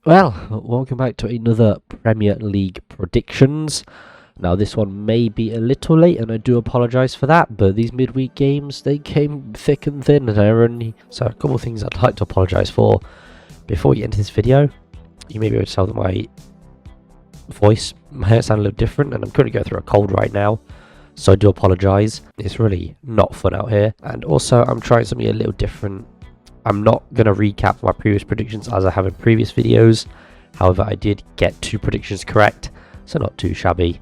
Well, welcome back to another Premier League predictions. Now, this one may be a little late, and I do apologise for that, but these midweek games, they came thick and thin, and so a couple of things I'd like to apologise for. Before we get into this video, you may be able to tell that my voice might sound a little different, and I'm currently going through a cold right now, so I do apologise. It's really not fun out here, and also I'm trying something a little different. I'm not going to recap my previous predictions as I have in previous videos. However, I did get 2 predictions correct, so not too shabby.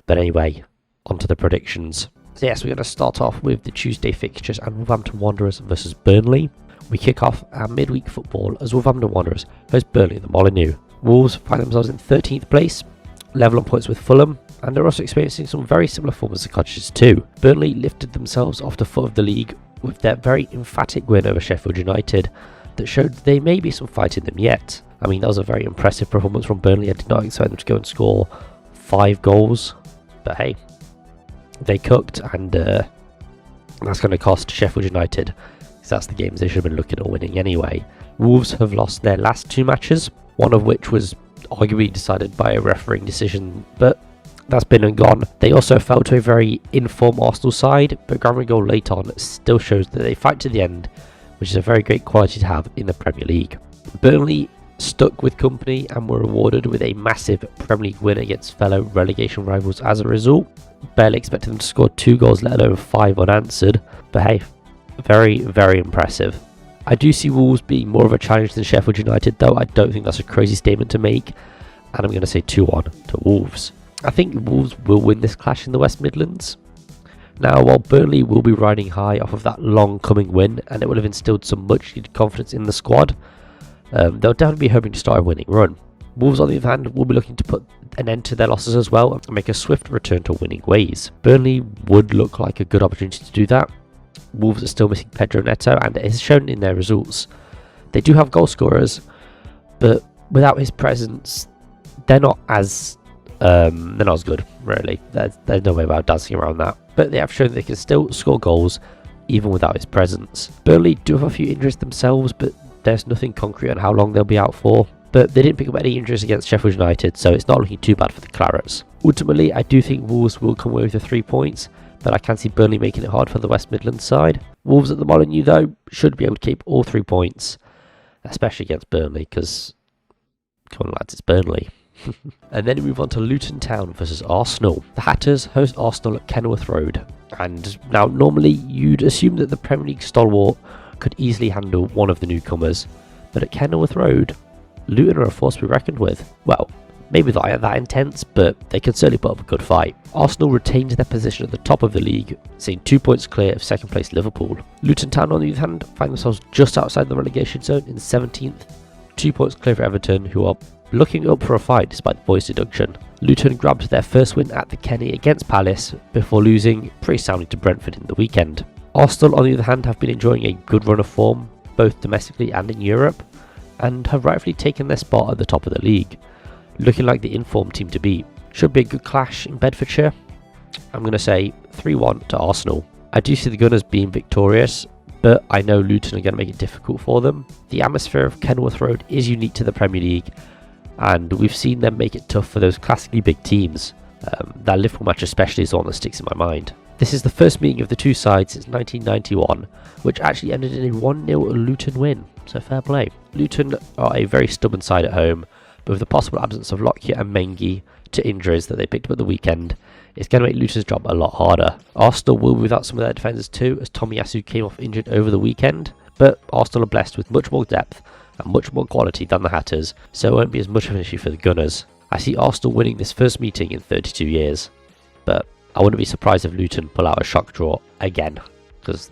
But anyway, on to the predictions. So yes, we're going to start off with the Tuesday fixtures and Wolverhampton Wanderers versus Burnley. We kick off our midweek football as Wolverhampton Wanderers host Burnley at the Molineux. Wolves find themselves in 13th place, level on points with Fulham, and are also experiencing some very similar form as the Cottagers too. Burnley lifted themselves off the foot of the league with their very emphatic win over Sheffield United that showed there may be some fight in them yet. I mean, that was a very impressive performance from Burnley. I did not expect them to go and score 5 goals, but hey, they cooked, and that's going to cost Sheffield United, because that's the games they should have been looking at winning anyway. Wolves have lost their last 2 matches, one of which was arguably decided by a refereeing decision, but that's been and gone. They also fell to a very informed Arsenal side, but grabbing a goal late on still shows that they fight to the end, which is a very great quality to have in the Premier League. Burnley stuck with company and were rewarded with a massive Premier League win against fellow relegation rivals as a result. Barely expected them to score 2 goals, let alone 5 unanswered, but hey, very, very impressive. I do see Wolves being more of a challenge than Sheffield United, though I don't think that's a crazy statement to make, and I'm going to say 2-1 to Wolves. I think Wolves will win this clash in the West Midlands. Now, while Burnley will be riding high off of that long coming win, and it will have instilled some much needed confidence in the squad, they'll definitely be hoping to start a winning run. Wolves, on the other hand, will be looking to put an end to their losses as well and make a swift return to winning ways. Burnley would look like a good opportunity to do that. Wolves are still missing Pedro Neto, and it is shown in their results. They do have goal scorers, but without his presence, they're not as good, really. There's no way about dancing around that. But they have shown they can still score goals even without his presence. Burnley do have a few injuries themselves, but there's nothing concrete on how long they'll be out for. But they didn't pick up any injuries against Sheffield United, so it's not looking too bad for the Clarets. Ultimately, I do think Wolves will come away with the 3 points, but I can see Burnley making it hard for the West Midlands side. Wolves at the Molineux, though, should be able to keep all 3 points, especially against Burnley, because, come on lads, it's Burnley. And then we move on to Luton Town versus Arsenal. The Hatters host Arsenal at Kenilworth Road, and now normally you'd assume that the Premier League stalwart could easily handle one of the newcomers, but at Kenilworth Road, Luton are a force to be reckoned with. Well, maybe not that intense, but they can certainly put up a good fight. Arsenal retained their position at the top of the league, seeing 2 points clear of second place Liverpool. Luton Town, on the other hand, find themselves just outside the relegation zone in 17th, 2 points clear for Everton, who are looking up for a fight despite the points deduction. Luton grabbed their first win at the Kenny against Palace before losing pretty soundly to Brentford in the weekend. Arsenal, on the other hand, have been enjoying a good run of form, both domestically and in Europe, and have rightfully taken their spot at the top of the league, looking like the informed team to beat. Should be a good clash in Bedfordshire. I'm going to say 3-1 to Arsenal. I do see the Gunners being victorious, but I know Luton are going to make it difficult for them. The atmosphere of Kenilworth Road is unique to the Premier League, and we've seen them make it tough for those classically big teams. That Liverpool match especially is the one that sticks in my mind. This is the first meeting of the 2 sides since 1991, which actually ended in a 1-0 Luton win, so fair play. Luton are a very stubborn side at home, but with the possible absence of Lockyer and Mengi to injuries that they picked up at the weekend, it's going to make Luton's job a lot harder. Arsenal will be without some of their defenders too, as Tomiyasu came off injured over the weekend, but Arsenal are blessed with much more depth and much more quality than the Hatters, so it won't be as much of an issue for the Gunners. I see Arsenal winning this first meeting in 32 years, but I wouldn't be surprised if Luton pull out a shock draw again, because,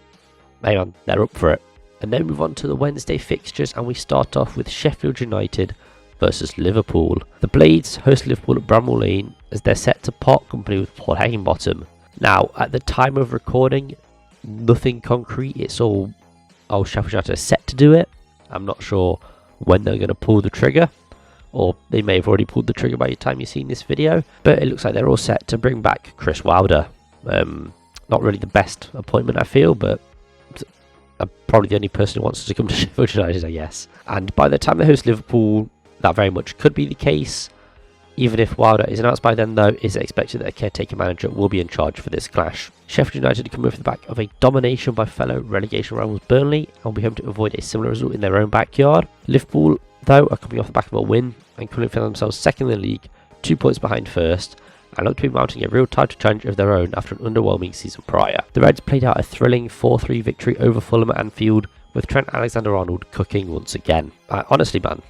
hey man, they're up for it. And then we move on to the Wednesday fixtures, and we start off with Sheffield United versus Liverpool. The Blades host Liverpool at Bramall Lane as they're set to part company with Paul Heckingbottom. Now, at the time of recording, nothing concrete. It's all, Sheffield United are set to do it. I'm not sure when they're going to pull the trigger, or they may have already pulled the trigger by the time you've seen this video, but it looks like they're all set to bring back Chris Wilder. Not really the best appointment, I feel, but I'm probably the only person who wants to come to Sheffield United, I guess. And by the time they host Liverpool, That very much could be the case. Even if Wilder is announced by then, though, it's expected that a caretaker manager will be in charge for this clash. Sheffield United come off the back of a domination by fellow relegation rivals Burnley and will be home to avoid a similar result in their own backyard. Liverpool, though, are coming off the back of a win and currently find themselves second in the league, 2 points behind first, and look to be mounting a real title challenge of their own after an underwhelming season prior. The Reds played out a thrilling 4-3 victory over Fulham at Anfield, with Trent Alexander-Arnold cooking once again. Honestly, man,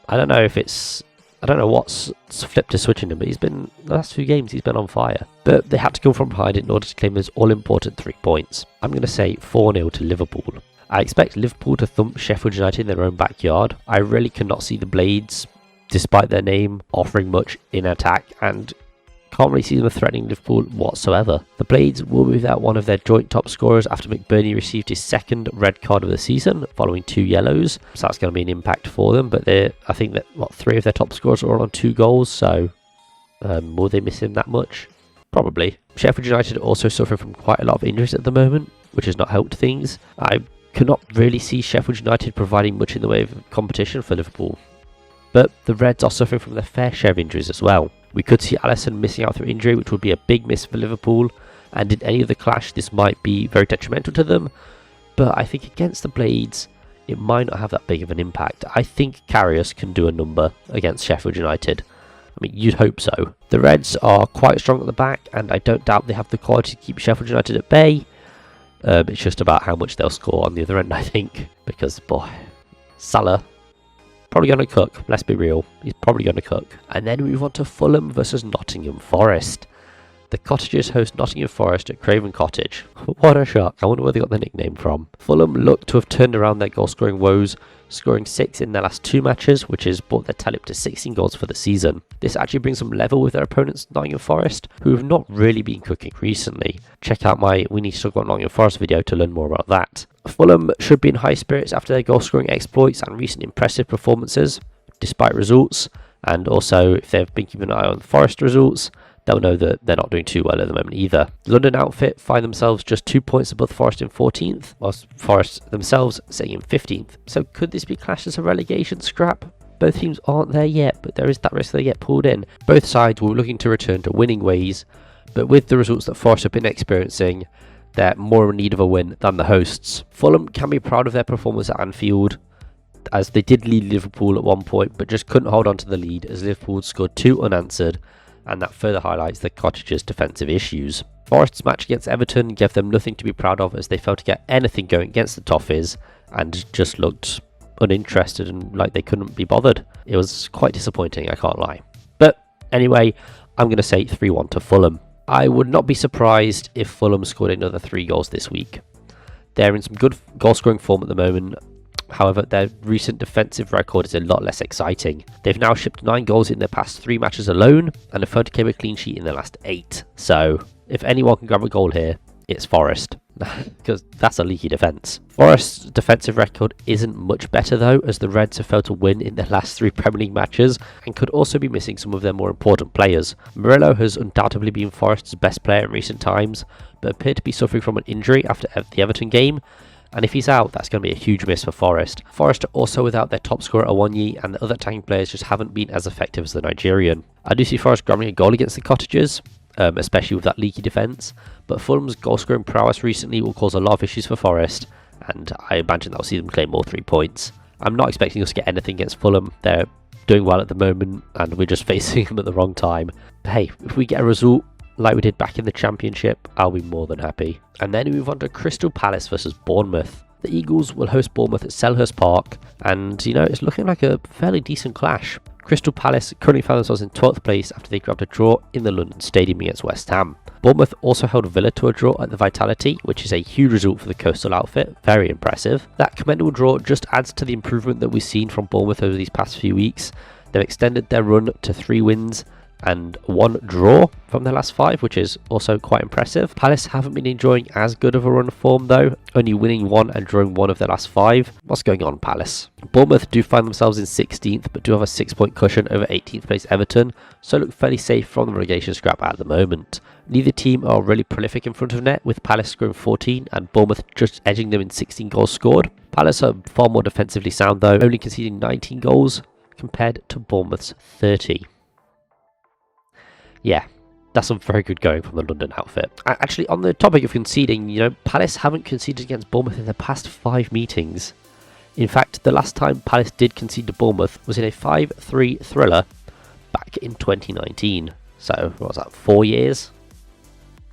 I don't know what's flipped to switching him, but the last few games he's been on fire. But they had to come from behind in order to claim those all-important 3 points. I'm going to say 4-0 to Liverpool. I expect Liverpool to thump Sheffield United in their own backyard. I really cannot see the Blades, despite their name, offering much in attack, and can't really see them threatening Liverpool whatsoever. The Blades will be without one of their joint top scorers after McBurney received his second red card of the season following 2 yellows, so that's going to be an impact for them. But I think that 3 of their top scorers are all on 2 goals, so will they miss him that much? Probably. Sheffield United also suffer from quite a lot of injuries at the moment, which has not helped things. I cannot really see Sheffield United providing much in the way of competition for Liverpool. But the Reds are suffering from their fair share of injuries as well. We could see Alisson missing out through injury, which would be a big miss for Liverpool, and in any other clash this might be very detrimental to them, but I think against the Blades it might not have that big of an impact. I think Karius can do a number against Sheffield United. I mean, you'd hope so. The Reds are quite strong at the back, and I don't doubt they have the quality to keep Sheffield United at bay. It's just about how much they'll score on the other end, I think, because, boy, Salah probably going to cook, let's be real. He's probably going to cook. And then we move on to Fulham versus Nottingham Forest. The Cottagers host Nottingham Forest at Craven Cottage. What a shock. I wonder where they got the nickname from. Fulham look to have turned around their goal-scoring woes, scoring 6 in their last 2 matches, which has brought their tally up to 16 goals for the season. This actually brings them level with their opponents, Nottingham Forest, who have not really been cooking recently. Check out my We Need to Talk About Nottingham Forest video to learn more about that. Fulham should be in high spirits after their goal-scoring exploits and recent impressive performances, despite results, and also if they've been keeping an eye on Forest results, they'll know that they're not doing too well at the moment either. The London outfit find themselves just 2 points above Forest in 14th, whilst Forest themselves sitting in 15th. So could this be classed as a relegation scrap? Both teams aren't there yet, but there is that risk they get pulled in. Both sides were looking to return to winning ways, but with the results that Forest have been experiencing, they're more in need of a win than the hosts. Fulham can be proud of their performance at Anfield, as they did lead Liverpool at one point, but just couldn't hold on to the lead as Liverpool scored 2 unanswered, and that further highlights the Cottagers' defensive issues. Forest's match against Everton gave them nothing to be proud of as they failed to get anything going against the Toffees and just looked uninterested and like they couldn't be bothered. It was quite disappointing, I can't lie. But anyway, I'm going to say 3-1 to Fulham. I would not be surprised if Fulham scored another 3 goals this week. They're in some good goal-scoring form at the moment. However, their recent defensive record is a lot less exciting. They've now shipped 9 goals in their past 3 matches alone, and have failed to keep a clean sheet in their last 8. So, if anyone can grab a goal here, it's Forest, because that's a leaky defence. Forest's defensive record isn't much better though, as the Reds have failed to win in their last 3 Premier League matches, and could also be missing some of their more important players. Murillo has undoubtedly been Forest's best player in recent times, but appeared to be suffering from an injury after the Everton game, and if he's out, that's going to be a huge miss for Forest. Forest are also without their top scorer Awoniyi, and the other attacking players just haven't been as effective as the Nigerian. I do see Forest grabbing a goal against the Cottagers, especially with that leaky defence, but Fulham's goal-scoring prowess recently will cause a lot of issues for Forest, and I imagine that will see them claim all 3 points. I'm not expecting us to get anything against Fulham. They're doing well at the moment, and we're just facing them at the wrong time. But hey, if we get a result like we did back in the Championship, I'll be more than happy. And then we move on to Crystal Palace versus Bournemouth. The Eagles will host Bournemouth at Selhurst Park, and it's looking like a fairly decent clash. Crystal Palace currently found themselves in 12th place after they grabbed a draw in the London Stadium against West Ham. Bournemouth also held Villa to a draw at the Vitality, which is a huge result for the coastal outfit, very impressive. That commendable draw just adds to the improvement that we've seen from Bournemouth over these past few weeks. They've extended their run to 3 wins and 1 draw from their last 5, which is also quite impressive. Palace haven't been enjoying as good of a run of form though, only winning 1 and drawing 1 of their last 5. What's going on, Palace? Bournemouth do find themselves in 16th, but do have a 6-point cushion over 18th place Everton, so look fairly safe from the relegation scrap at the moment. Neither team are really prolific in front of net, with Palace scoring 14 and Bournemouth just edging them in 16 goals scored. Palace are far more defensively sound though, only conceding 19 goals, compared to Bournemouth's 30. Yeah, that's some very good going from the London outfit. Actually, on the topic of conceding, Palace haven't conceded against Bournemouth in the past 5 meetings. In fact, the last time Palace did concede to Bournemouth was in a 5-3 thriller back in 2019. So, what was that, 4 years?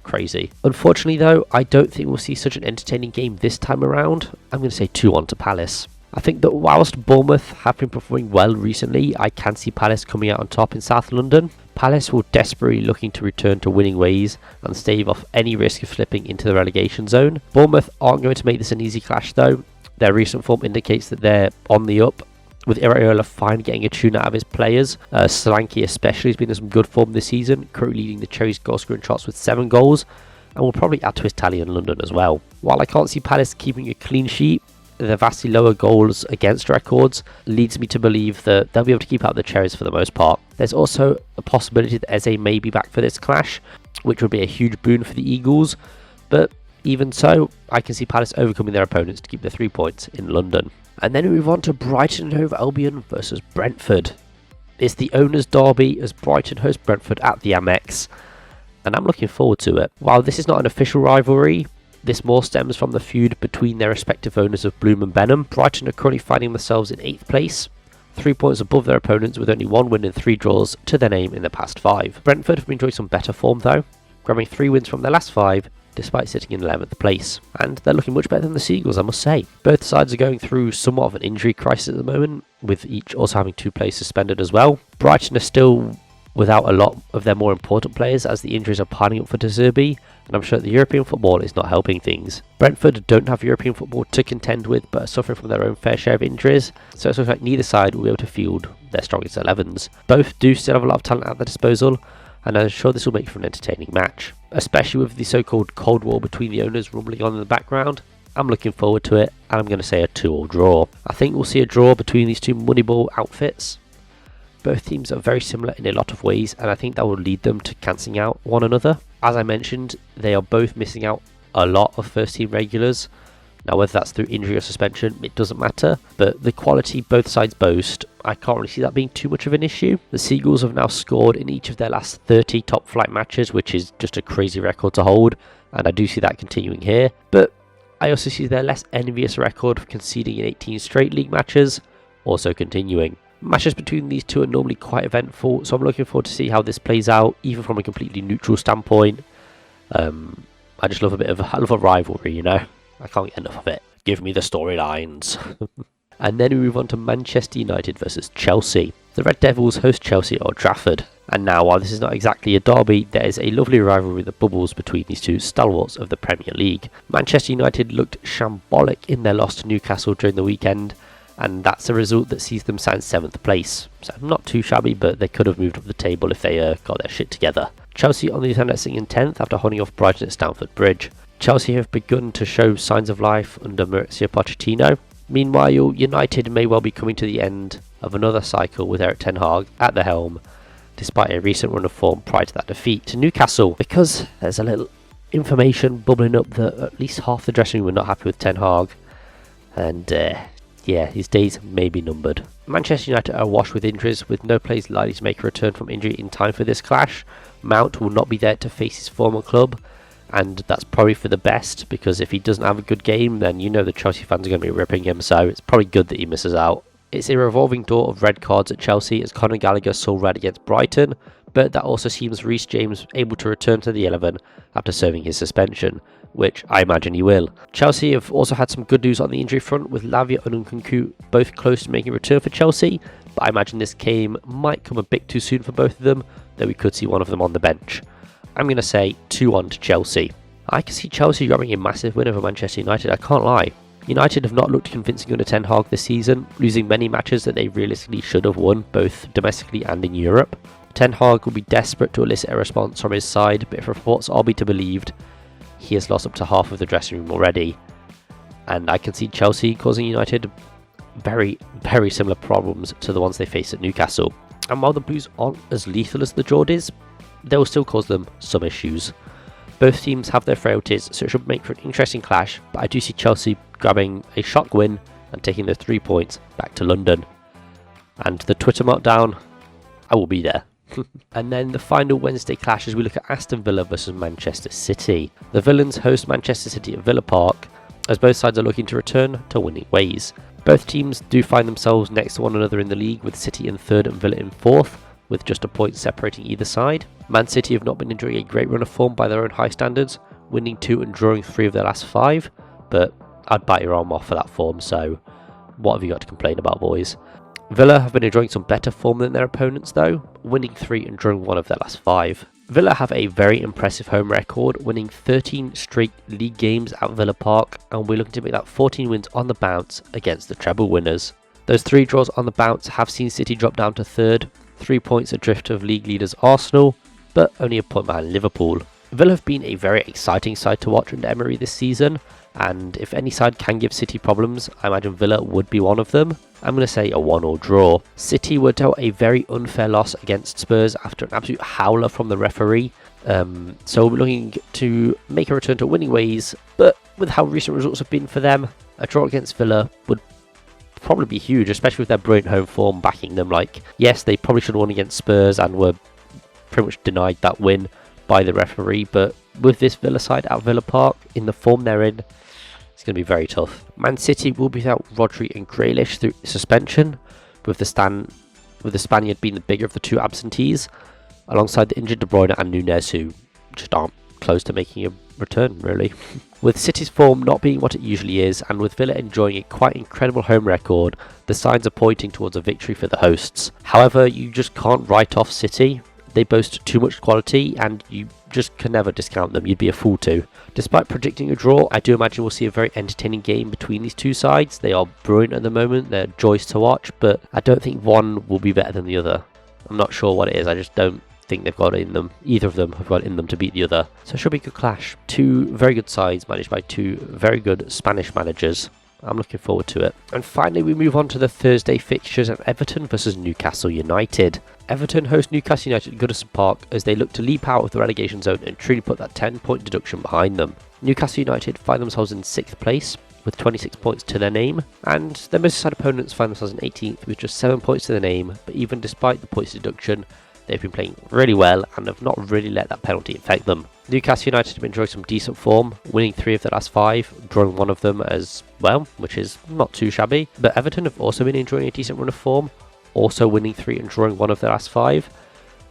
Crazy. Unfortunately though, I don't think we'll see such an entertaining game this time around. I'm going to say 2-1 to Palace. I think that whilst Bournemouth have been performing well recently, I can see Palace coming out on top in South London. Palace will desperately looking to return to winning ways and stave off any risk of slipping into the relegation zone. Bournemouth aren't going to make this an easy clash though. Their recent form indicates that they're on the up, with Iraola finally getting a tune out of his players. Solanke especially has been in some good form this season, currently leading the Cherries goal scoring charts with 7 goals, and will probably add to his tally in London as well. While I can't see Palace keeping a clean sheet, their vastly lower goals against records leads me to believe that they'll be able to keep out the Cherries for the most part. There's also a possibility that Eze may be back for this clash, which would be a huge boon for the Eagles, but even so, I can see Palace overcoming their opponents to keep the 3 points in London. And then we move on to Brighton and Hove Albion versus Brentford. It's the owners' derby as Brighton host Brentford at the Amex, and I'm looking forward to it. While this is not an official rivalry, this more stems from the feud between their respective owners of Bloom and Benham. Brighton are currently finding themselves in 8th place, 3 points above their opponents with only 1 win and 3 draws to their name in the past 5. Brentford have been enjoying some better form though, grabbing 3 wins from their last 5, despite sitting in 11th place. And they're looking much better than the Seagulls, I must say. Both sides are going through somewhat of an injury crisis at the moment, with each also having 2 players suspended as well. Brighton are still without a lot of their more important players as the injuries are piling up for De Zerbi, and I'm sure the European football is not helping things. Brentford don't have European football to contend with, but are suffering from their own fair share of injuries, so it looks like neither side will be able to field their strongest 11s. Both do still have a lot of talent at their disposal, and I'm sure this will make for an entertaining match, especially with the so-called Cold War between the owners rumbling on in the background. I'm looking forward to it, and I'm going to say a 2-2 draw. I think we'll see a draw between these two Moneyball outfits. Both teams are very similar in a lot of ways, and I think that will lead them to cancelling out one another. As I mentioned, they are both missing out a lot of first-team regulars. Now, whether that's through injury or suspension, it doesn't matter, but the quality both sides boast, I can't really see that being too much of an issue. The Seagulls have now scored in each of their last 30 top-flight matches, which is just a crazy record to hold, and I do see that continuing here. But I also see their less envious record of conceding in 18 straight league matches also continuing. Matches between these two are normally quite eventful, so I'm looking forward to see how this plays out, even from a completely neutral standpoint. I just love I love a rivalry, I can't get enough of it. Give me the storylines. And then we move on to Manchester United versus Chelsea. The Red Devils host Chelsea at Old Trafford. And now, while this is not exactly a derby, there is a lovely rivalry that bubbles between these two stalwarts of the Premier League. Manchester United looked shambolic in their loss to Newcastle during the weekend, and that's a result that sees them sat in 7th place. So not too shabby, but they could have moved up the table if they got their shit together. Chelsea on the other hand sitting in 10th after holding off Brighton at Stamford Bridge. Chelsea have begun to show signs of life under Mauricio Pochettino. Meanwhile, United may well be coming to the end of another cycle with Erik ten Hag at the helm, despite a recent run of form prior to that defeat to Newcastle, because there's a little information bubbling up that at least half the dressing room were not happy with ten Hag, and yeah, his days may be numbered. Manchester United are awash with injuries, with no players likely to make a return from injury in time for this clash. Mount will not be there to face his former club, and that's probably for the best, because if he doesn't have a good game, then the Chelsea fans are going to be ripping him, so it's probably good that he misses out. It's a revolving door of red cards at Chelsea, as Conor Gallagher saw red against Brighton, but that also seems Reece James able to return to the 11 after serving his suspension, which I imagine he will. Chelsea have also had some good news on the injury front, with Lavia and Nkunku both close to making a return for Chelsea, but I imagine this game might come a bit too soon for both of them, though we could see one of them on the bench. I'm going to say 2-1 to Chelsea. I can see Chelsea grabbing a massive win over Manchester United, I can't lie. United have not looked convincing under Ten Hag this season, losing many matches that they realistically should have won, both domestically and in Europe. Ten Hag will be desperate to elicit a response from his side, but if reports are to be believed, he has lost up to half of the dressing room already. And I can see Chelsea causing United very, very similar problems to the ones they faced at Newcastle. And while the Blues aren't as lethal as the Geordies, they will still cause them some issues. Both teams have their frailties, so it should make for an interesting clash, but I do see Chelsea grabbing a shock win and taking their 3 points back to London. And the Twitter meltdown, I will be there. And then the final Wednesday clash as we look at Aston Villa versus Manchester City. The Villains host Manchester City at Villa Park as both sides are looking to return to winning ways. Both teams do find themselves next to one another in the league, with City in third and Villa in fourth, with just a point separating either side. Man City have not been enjoying a great run of form by their own high standards, winning 2 and drawing 3 of their last 5, but I'd bite your arm off for that form, so what have you got to complain about, boys? Villa have been enjoying some better form than their opponents though, winning 3 and drawing 1 of their last 5. Villa have a very impressive home record, winning 13 straight league games at Villa Park, and we're looking to make that 14 wins on the bounce against the treble winners. Those 3 draws on the bounce have seen City drop down to third, 3 points adrift of league leaders Arsenal, but only a point behind Liverpool. Villa have been a very exciting side to watch under Emery this season, and if any side can give City problems, I imagine Villa would be one of them. I'm going to say a 1-1 draw. City were dealt a very unfair loss against Spurs after an absolute howler from the referee, so we're looking to make a return to winning ways, but with how recent results have been for them, a draw against Villa would probably be huge, especially with their brilliant home form backing them. Like, yes, they probably should have won against Spurs and were pretty much denied that win by the referee, but with this Villa side at Villa Park, in the form they're in, it's going to be very tough. Man City will be without Rodri and Grealish through suspension, with the Spaniard being the bigger of the 2 absentees, alongside the injured De Bruyne and Nunez, who just aren't close to making a return, really. With City's form not being what it usually is, and with Villa enjoying a quite incredible home record, the signs are pointing towards a victory for the hosts. However, you just can't write off City. They boast too much quality, and you just can never discount them. You'd be a fool to. Despite predicting a draw, I do imagine we'll see a very entertaining game between these 2 sides. They are brilliant at the moment. They're joys to watch, but I don't think one will be better than the other. I'm not sure what it is. I just don't think they've got it in them. Either of them have got it in them to beat the other. So it should be a good clash. 2 very good sides managed by 2 very good Spanish managers. I'm looking forward to it. And finally, we move on to the Thursday fixtures at Everton versus Newcastle United. Everton host Newcastle United at Goodison Park as they look to leap out of the relegation zone and truly put that 10-point deduction behind them. Newcastle United find themselves in 6th place with 26 points to their name, and their Merseyside opponents find themselves in 18th with just 7 points to their name, but even despite the points deduction, they've been playing really well and have not really let that penalty affect them. Newcastle United have enjoyed some decent form, winning 3 of their last 5, drawing 1 of them as well, which is not too shabby. But Everton have also been enjoying a decent run of form, also winning 3 and drawing 1 of their last 5.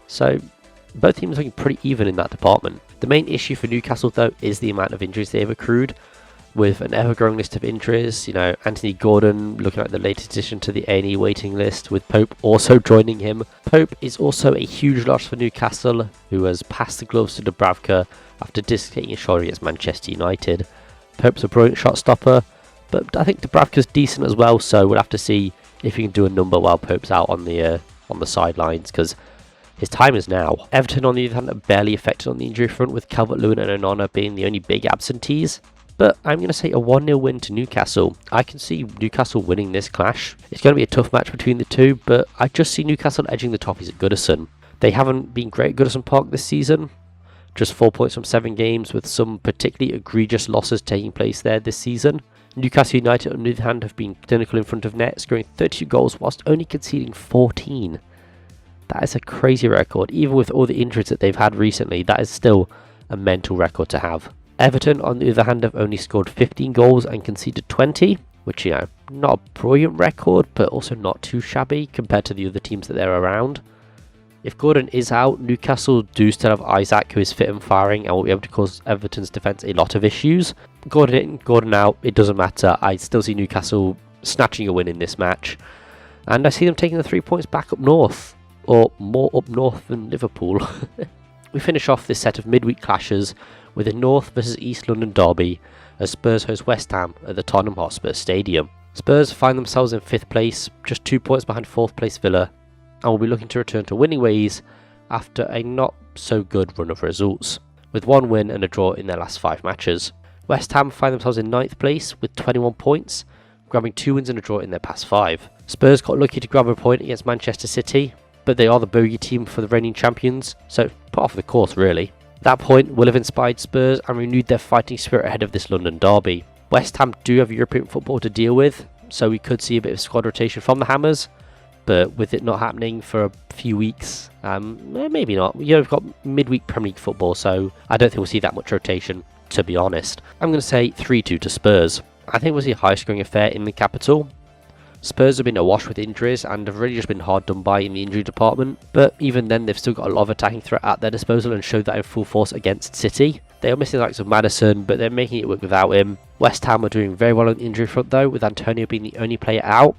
So both teams are looking pretty even in that department. The main issue for Newcastle though is the amount of injuries they've accrued, with an ever-growing list of injuries. You know, Anthony Gordon looking like the latest addition to the A&E waiting list, with Pope also joining him. Pope is also a huge loss for Newcastle, who has passed the gloves to Dubravka after dislocating his shoulder against Manchester United. Pope's a brilliant shot stopper, but I think Dubravka's decent as well, so we'll have to see if he can do a number while Pope's out on the sidelines, because his time is now. Everton, on the other hand, are barely affected on the injury front, with Calvert-Lewin and Onana being the only big absentees. But I'm going to say a 1-0 win to Newcastle. I can see Newcastle winning this clash. It's going to be a tough match between the 2, but I just see Newcastle edging the Toffees at Goodison. They haven't been great at Goodison Park this season. Just 4 points from 7 games, with some particularly egregious losses taking place there this season. Newcastle United, on the other hand, have been clinical in front of net, scoring 32 goals whilst only conceding 14. That is a crazy record. Even with all the injuries that they've had recently, that is still a mental record to have. Everton, on the other hand, have only scored 15 goals and conceded 20, which, you know, not a brilliant record, but also not too shabby compared to the other teams that they're around. If Gordon is out, Newcastle do still have Isaac, who is fit and firing and will be able to cause Everton's defence a lot of issues. Gordon in, Gordon out, it doesn't matter. I still see Newcastle snatching a win in this match, and I see them taking the 3 points back up north, or more up north than Liverpool. We finish off this set of midweek clashes with a North versus East London derby as Spurs host West Ham at the Tottenham Hotspur Stadium. Spurs find themselves in 5th place, just 2 points behind 4th place Villa, and will be looking to return to winning ways after a not so good run of results, with 1 win and a draw in their last 5 matches. West Ham find themselves in 9th place with 21 points, grabbing 2 wins and a draw in their past 5. Spurs got lucky to grab a point against Manchester City, but they are the bogey team for the reigning champions, so put off the course really. That point will have inspired Spurs and renewed their fighting spirit ahead of this London derby. West Ham do have European football to deal with, so we could see a bit of squad rotation from the Hammers, but with it not happening for a few weeks, maybe not. You've got midweek Premier League football, so I don't think we'll see that much rotation, to be honest. I'm going to say 3-2 to Spurs. I think we'll see a high-scoring affair in the capital. Spurs have been awash with injuries and have really just been hard done by in the injury department, but even then they've still got a lot of attacking threat at their disposal and showed that in full force against City. They are missing the likes of Maddison, but they're making it work without him. West Ham are doing very well on the injury front though, with Antonio being the only player out,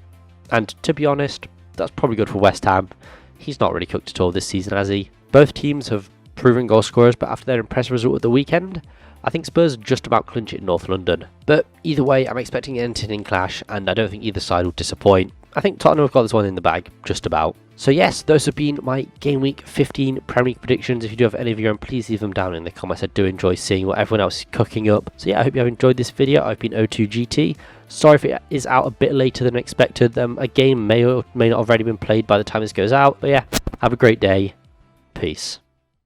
and to be honest, that's probably good for West Ham. He's not really cooked at all this season, has he? Both teams have proven goal scorers, but after their impressive result at the weekend, I think Spurs just about clinch it in North London. But either way, I'm expecting an entertaining clash, and I don't think either side will disappoint. I think Tottenham have got this one in the bag, just about. So yes, those have been my Game Week 15 Premier League predictions. If you do have any of your own, please leave them down in the comments. I do enjoy seeing what everyone else is cooking up. So yeah, I hope you have enjoyed this video. I've been O2GT. Sorry if it is out a bit later than expected. A game may or may not have already been played by the time this goes out. But yeah, have a great day. Peace.